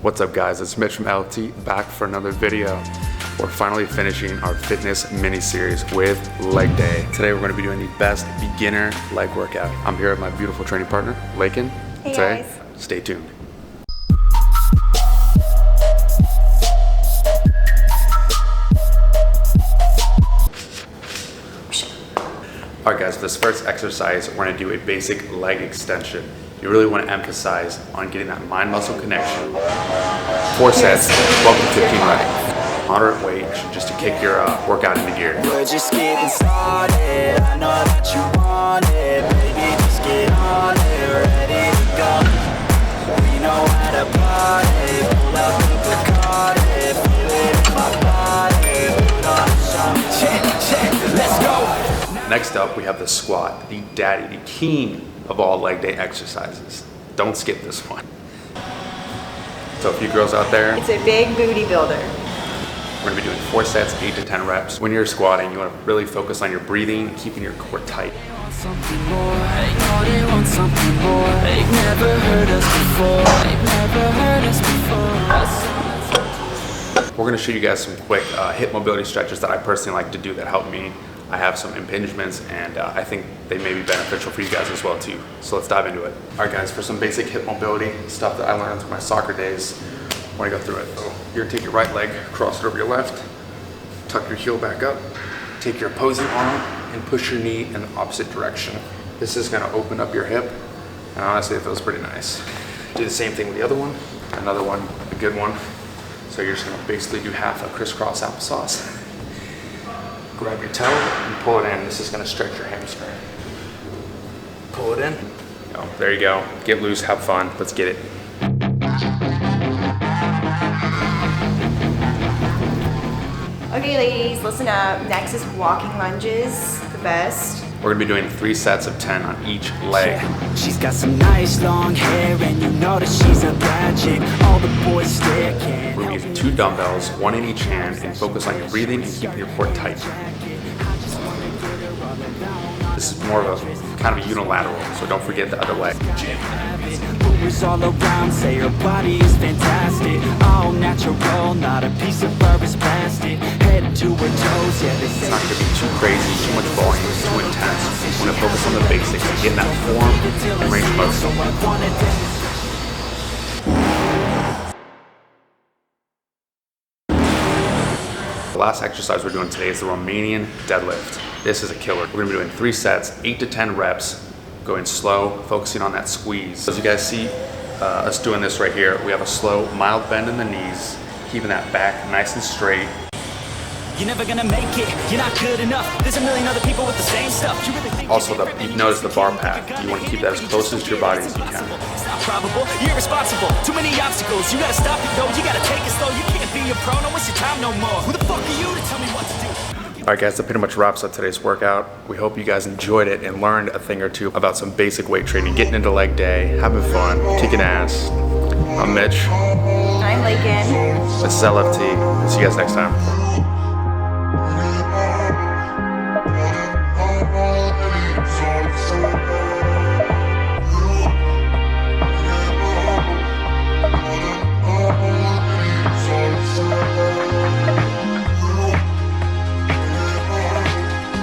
What's up guys, it's Mitch from LT back for another video. We're finally finishing our fitness mini series with leg day. Today we're going to be doing the best beginner leg workout. I'm here with my beautiful training partner, Lakin. Hey today, guys. Stay tuned. Alright guys, for this first exercise, we're going to do a basic leg extension. You really want to emphasize on getting that mind-muscle connection. 4 sets, 12 to 15 reps. Moderate weight, just to kick your workout into gear. We're just getting started. I know that you want it. Baby, just get on it. Ready to go. We know how to party. Pull up the Bacardi. Feel it in my body. Put on some check. Let's go. Next up, we have the squat, the daddy, the king of all leg day exercises. Don't skip this one. So a few girls out there, It's a big booty builder. we're gonna be doing 4 sets, 8 to 10 reps. When you're squatting, you wanna really focus on your breathing, keeping your core tight. Something more. I know they want something more. They've never heard us before. They've never heard us before. We're gonna show you guys some quick hip mobility stretches that I personally like to do that help me. I have some impingements and I think they may be beneficial for you guys as well too. So let's dive into it. All right guys, for some basic hip mobility, stuff that I learned through my soccer days, I wanna go through it. So you're gonna take your right leg, cross it over your left, tuck your heel back up, take your opposing arm and push your knee in the opposite direction. This is gonna open up your hip and honestly it feels pretty nice. Do the same thing with the other one, another one, a good one. So you're just gonna basically do half a crisscross applesauce. Grab your toe and pull it in. This is gonna stretch your hamstring. Pull it in. Oh, there you go. Get loose, have fun. Let's get it. Okay ladies, listen up. Next is walking lunges, the best. We're gonna be doing 3 sets of 10 on each leg. She's got some nice long hair, and you know that she's a bad chick. All the boys stare. We're gonna use 2 dumbbells, 1 in each hand, and focus on your breathing and keeping your core tight. This is more of a kind of a unilateral, so don't forget the other leg. Boomers all around say her body is fantastic. All natural, not a piece of fur is plastic. Head to her toes, yeah, they It's say not gonna be too crazy, too much volume, too intense. We're gonna focus on the basics and getting that form and range of motion. so I wanna dance. The last exercise we're doing today is the Romanian Deadlift. This is a killer. We're gonna be doing 3 sets, 8 to 10 reps, going slow, focusing on that squeeze. As you guys see us doing this right here, we have a slow, mild bend in the knees, keeping that back nice and straight. You're never gonna make it, you're not good enough. There's a million other people with the same stuff. You really think Also, you've noticed the bar path. You wanna keep that as close to your body as you can. it's not probable, you're irresponsible. Too many obstacles, you gotta stop it though. You gotta take it slow, you can't be a pro, don't waste your time no more. Who the fuck are you to tell me what to do? Alright guys, that pretty much wraps up today's workout. We hope you guys enjoyed it and learned a thing or two about some basic weight training, getting into leg day, having fun, kicking ass. I'm Mitch. I'm Lakin. This is LFT. See you guys next time.